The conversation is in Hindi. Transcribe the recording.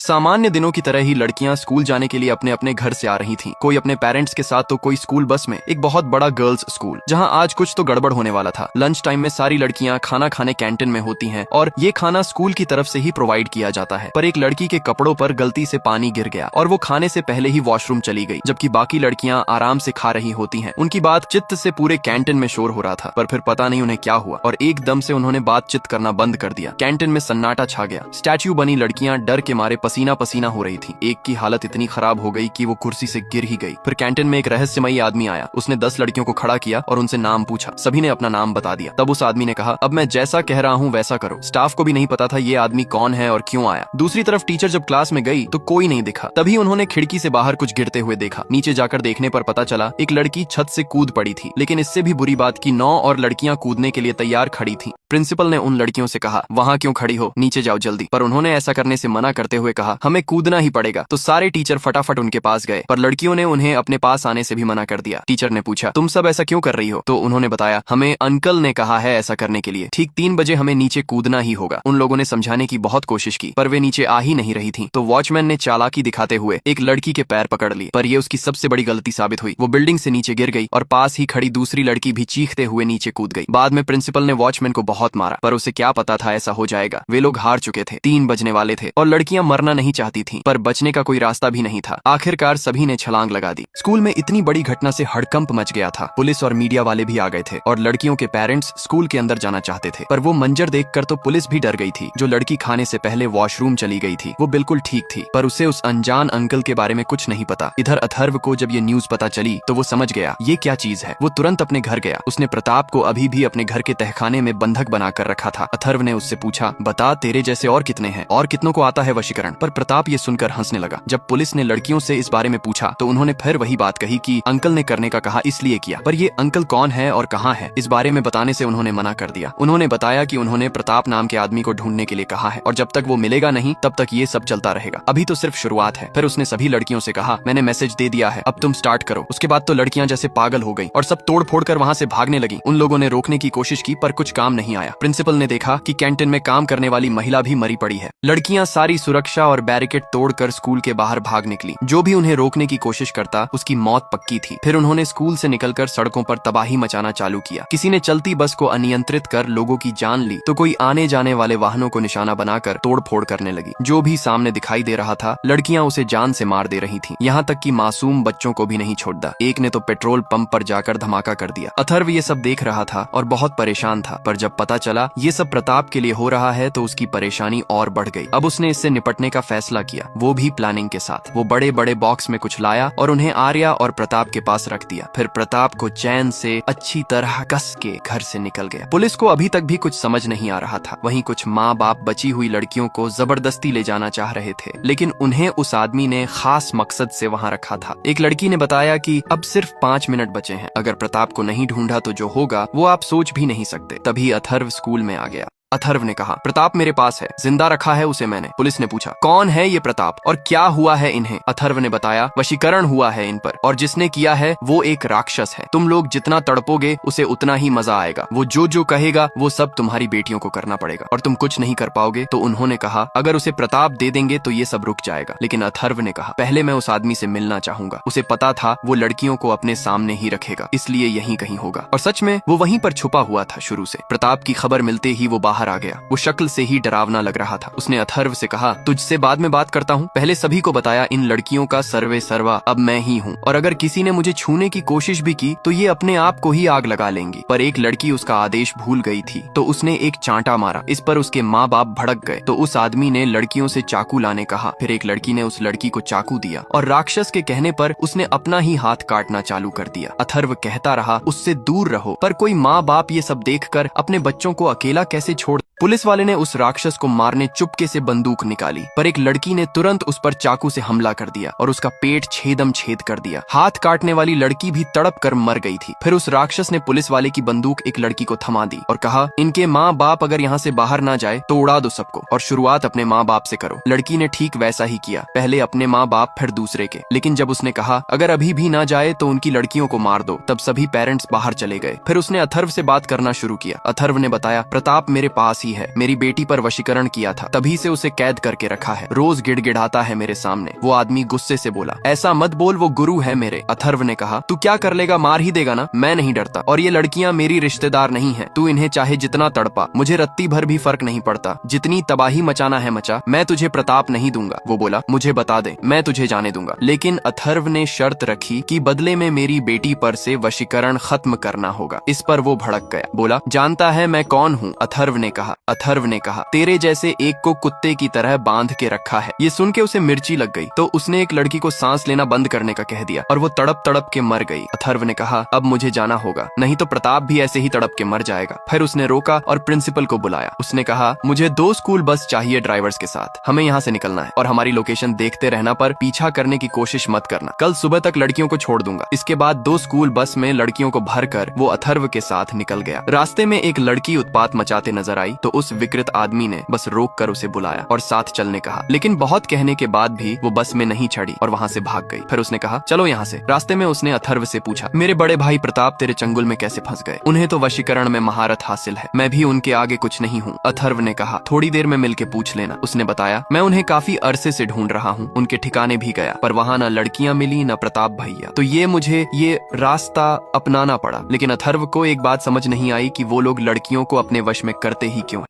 सामान्य दिनों की तरह ही लड़कियां स्कूल जाने के लिए अपने अपने घर से आ रही थीं। कोई अपने पेरेंट्स के साथ तो कोई स्कूल बस में। एक बहुत बड़ा गर्ल्स स्कूल, जहां आज कुछ तो गड़बड़ होने वाला था। लंच टाइम में सारी लड़कियां खाना खाने कैंटीन में होती हैं और ये खाना स्कूल की तरफ से ही प्रोवाइड किया जाता है। पर एक लड़की के कपड़ों पर गलती से पानी गिर गया और वो खाने से पहले ही वॉशरूम चली गई, जबकि बाकी लड़कियां आराम से खा रही होती हैं। उनकी बात चित्त से पूरे कैंटीन में शोर हो रहा था, पर फिर पता नहीं उन्हें क्या हुआ और एकदम से उन्होंने बातचीत करना बंद कर दिया। कैंटीन में सन्नाटा छा गया। स्टैच्यू बनी लड़कियां डर के मारे पसीना पसीना हो रही थी। एक की हालत इतनी खराब हो गई कि वो कुर्सी से गिर ही गई। फिर कैंटीन में एक रहस्यमयी आदमी आया। उसने 10 लड़कियों को खड़ा किया और उनसे नाम पूछा। सभी ने अपना नाम बता दिया। तब उस आदमी ने कहा, अब मैं जैसा कह रहा हूँ वैसा करो। स्टाफ को भी नहीं पता था ये आदमी कौन है और क्यों आया। दूसरी तरफ टीचर जब क्लास में गई तो कोई नहीं दिखा। तभी उन्होंने खिड़की से बाहर कुछ गिरते हुए देखा। नीचे जाकर देखने पर पता चला एक लड़की छत से कूद पड़ी थी। लेकिन इससे भी बुरी बात की 9 और लड़कियां कूदने के लिए तैयार खड़ी थी। प्रिंसिपल ने उन लड़कियों से कहा, वहां क्यों खड़ी हो, नीचे जाओ जल्दी। पर उन्होंने ऐसा करने से मना करते हुए कहा, हमें कूदना ही पड़ेगा। तो सारे टीचर फटाफट उनके पास गए, पर लड़कियों ने उन्हें अपने पास आने से भी मना कर दिया। टीचर ने पूछा, तुम सब ऐसा क्यों कर रही हो? तो उन्होंने बताया, हमें अंकल ने कहा है ऐसा करने के लिए। ठीक 3 बजे हमें नीचे कूदना ही होगा। उन लोगों ने समझाने की बहुत कोशिश की, पर वे नीचे आ ही नहीं रही थी। तो वॉचमैन ने चालाकी दिखाते हुए एक लड़की के पैर पकड़ लिए, पर यह उसकी सबसे बड़ी गलती साबित हुई। वो बिल्डिंग से नीचे गिर गई और पास ही खड़ी दूसरी लड़की भी चीखते हुए नीचे कूद गई। बाद में प्रिंसिपल ने वॉचमैन को बहुत मारा, पर उसे क्या पता था ऐसा हो जाएगा। वे लोग हार चुके थे। 3 बजने वाले थे और लड़कियां मरना नहीं चाहती थीं, पर बचने का कोई रास्ता भी नहीं था। आखिरकार सभी ने छलांग लगा दी। स्कूल में इतनी बड़ी घटना से हड़कंप मच गया था। पुलिस और मीडिया वाले भी आ गए थे और लड़कियों के पेरेंट्स स्कूल के अंदर जाना चाहते थे, पर वो मंजर देखकर तो पुलिस भी डर गई थी। जो लड़की खाने से पहले वॉशरूम चली गई थी वो बिल्कुल ठीक थी, पर उसे उस अनजान अंकल के बारे में कुछ नहीं पता। इधर अथर्व को जब ये न्यूज पता चली तो वो समझ गया ये क्या चीज है। वो तुरंत अपने घर गया। उसने प्रताप को अभी भी अपने घर के तहखाने में बंधक बनाकर रखा था। अथर्व ने उससे पूछा, बता तेरे जैसे और कितने हैं और कितनों को आता है वशीकरण? पर प्रताप ये सुनकर हंसने लगा। जब पुलिस ने लड़कियों से इस बारे में पूछा तो उन्होंने फिर वही बात कही कि अंकल ने करने का कहा इसलिए किया, पर ये अंकल कौन है और कहाँ है इस बारे में बताने से उन्होंने मना कर दिया। उन्होंने बताया कि उन्होंने प्रताप नाम के आदमी को ढूंढने के लिए कहा है और जब तक वो मिलेगा नहीं तब तक ये सब चलता रहेगा। अभी तो सिर्फ शुरुआत है। फिर उसने सभी लड़कियों से कहा, मैंने मैसेज दे दिया है, अब तुम स्टार्ट करो। उसके बाद तो लड़कियां जैसे पागल हो गई और सब तोड़ फोड़ कर वहाँ से भागने लगी। उन लोगों ने रोकने की कोशिश की पर कुछ काम नहीं आया। प्रिंसिपल ने देखा कि कैंटीन में काम करने वाली महिला भी मरी पड़ी है। लड़कियां सारी सुरक्षा और बैरिकेड तोड़कर स्कूल के बाहर भाग निकली। जो भी उन्हें रोकने की कोशिश करता उसकी मौत पक्की थी। फिर उन्होंने स्कूल से निकलकर सड़कों पर तबाही मचाना चालू किया। किसी ने चलती बस को अनियंत्रित कर लोगों की जान ली तो कोई आने जाने वाले वाहनों को निशाना बनाकर तोड़ फोड़ करने लगी। जो भी सामने दिखाई दे रहा था लड़कियां उसे जान से मार दे रही थीं। यहाँ तक कि मासूम बच्चों को भी नहीं छोड़ा। एक ने तो पेट्रोल पंप पर जाकर धमाका कर दिया। अथर्व ये सब देख रहा था और बहुत परेशान था, पर जब पता चला ये सब प्रताप के लिए हो रहा है तो उसकी परेशानी और बढ़ गई। अब उसने इससे निपटने का फैसला किया, वो भी प्लानिंग के साथ। वो बड़े बड़े बॉक्स में कुछ लाया और उन्हें आर्या और प्रताप के पास रख दिया। फिर प्रताप को चैन से अच्छी तरह कस के घर से निकल गया। पुलिस को अभी तक भी कुछ समझ नहीं आ रहा था। वहीं कुछ माँ बाप बची हुई लड़कियों को जबरदस्ती ले जाना चाह रहे थे, लेकिन उन्हें उस आदमी ने खास मकसद से वहाँ रखा था। एक लड़की ने बताया कि अब सिर्फ 5 मिनट बचे हैं, अगर प्रताप को नहीं ढूंढा तो जो होगा वो आप सोच भी नहीं सकते। तभी अथर्व स्कूल में आ गया। अथर्व ने कहा, प्रताप मेरे पास है, जिंदा रखा है उसे मैंने। पुलिस ने पूछा, कौन है ये प्रताप और क्या हुआ है इन्हें? अथर्व ने बताया, वशीकरण हुआ है इन पर और जिसने किया है वो एक राक्षस है। तुम लोग जितना तड़पोगे उसे उतना ही मजा आएगा। वो जो जो कहेगा वो सब तुम्हारी बेटियों को करना पड़ेगा और तुम कुछ नहीं कर पाओगे। तो उन्होंने कहा, अगर उसे प्रताप दे देंगे तो ये सब रुक जाएगा। लेकिन अथर्व ने कहा, पहले मैं उस आदमी से मिलना चाहूंगा। उसे पता था वो लड़कियों को अपने सामने ही रखेगा, इसलिए यहीं कहीं होगा। और सच में वो वहीं पर छुपा हुआ था शुरू से। प्रताप की खबर मिलते ही वो बाहर आ गया। वो शक्ल से ही डरावना लग रहा था। उसने अथर्व से कहा, तुझसे बाद में बात करता हूँ। पहले सभी को बताया इन लड़कियों का सर्वे सर्वा अब मैं ही हूँ और अगर किसी ने मुझे छूने की कोशिश भी की तो ये अपने आप को ही आग लगा लेंगी। पर एक लड़की उसका आदेश भूल गई थी तो उसने एक चांटा मारा। इस पर उसके माँ बाप भड़क गए तो उस आदमी ने लड़कियों से चाकू लाने कहा। फिर एक लड़की ने उस लड़की को चाकू दिया और राक्षस के कहने पर उसने अपना ही हाथ काटना चालू कर दिया। अथर्व कहता रहा, उससे दूर रहो, पर कोई माँ बाप ये सब देखकर अपने बच्चों को अकेला कैसे छोड़। पुलिस वाले ने उस राक्षस को मारने चुपके से बंदूक निकाली, पर एक लड़की ने तुरंत उस पर चाकू से हमला कर दिया और उसका पेट छेदम छेद कर दिया। हाथ काटने वाली लड़की भी तड़प कर मर गई थी। फिर उस राक्षस ने पुलिस वाले की बंदूक एक लड़की को थमा दी और कहा, इनके माँ बाप अगर यहाँ से बाहर ना जाए तो उड़ा दो सबको और शुरुआत अपने माँ बाप से करो। लड़की ने ठीक वैसा ही किया, पहले अपने माँ बाप फिर दूसरे के। लेकिन जब उसने कहा अगर अभी भी ना जाए तो उनकी लड़कियों को मार दो, तब सभी पेरेंट्स बाहर चले गए। फिर उसने अथर्व से बात करना शुरू किया। अथर्व ने बताया, प्रताप मेरे पास ही है, मेरी बेटी पर वशीकरण किया था, तभी से उसे कैद करके रखा है, रोज गिड़गिड़ाता है मेरे सामने। वो आदमी गुस्से से बोला, ऐसा मत बोल, वो गुरु है मेरे। अथर्व ने कहा, तू क्या कर लेगा, मार ही देगा ना। मैं नहीं डरता, और ये लड़कियां मेरी रिश्तेदार नहीं है, तू इन्हें चाहे जितना तड़पा, मुझे रत्ती भर भी फर्क नहीं पड़ता। जितनी तबाही मचाना है मचा, मैं तुझे प्रताप नहीं दूंगा। वो बोला, मुझे बता दे, मैं तुझे जाने दूंगा। लेकिन अथर्व ने शर्त रखी कि बदले में मेरी बेटी पर से वशीकरण खत्म करना होगा। इस पर वो भड़क गया, बोला, जानता है मैं कौन हूँ? अथर्व ने कहा, तेरे जैसे एक को कुत्ते की तरह बांध के रखा है। ये सुन के उसे मिर्ची लग गई, तो उसने एक लड़की को सांस लेना बंद करने का कह दिया, और वो तड़प तड़प के मर गई। अथर्व ने कहा, अब मुझे जाना होगा, नहीं तो प्रताप भी ऐसे ही तड़प के मर जाएगा। फिर उसने रोका और प्रिंसिपल को बुलाया। उसने कहा, मुझे 2 स्कूल बस चाहिए ड्राइवर्स के साथ, हमें यहाँ से निकलना है, और हमारी लोकेशन देखते रहना, पर पीछा करने की कोशिश मत करना। कल सुबह तक लड़कियों को छोड़ दूंगा। इसके बाद 2 स्कूल बस में लड़कियों को भरकर वो अथर्व के साथ निकल गया। रास्ते में एक लड़की उत्पात मचाते नजर आई, तो उस विकृत आदमी ने बस रोक कर उसे बुलाया और साथ चलने कहा, लेकिन बहुत कहने के बाद भी वो बस में नहीं चढ़ी और वहाँ से भाग गई। फिर उसने कहा, चलो यहाँ से। रास्ते में उसने अथर्व से पूछा, मेरे बड़े भाई प्रताप तेरे चंगुल में कैसे फंस गए? उन्हें तो वशीकरण में महारत हासिल है, मैं भी उनके आगे कुछ नहीं हूँ। अथर्व ने कहा, थोड़ी देर में मिलके पूछ लेना। उसने बताया, मैं उन्हें काफी अरसे से ढूंढ रहा हूँ, उनके ठिकाने भी गया, पर वहाँ न लड़कियां मिली न प्रताप भैया, तो ये मुझे ये रास्ता अपनाना पड़ा। लेकिन अथर्व को एक बात समझ नहीं आई कि वो लोग लड़कियों को अपने वश में करते ही क्यों।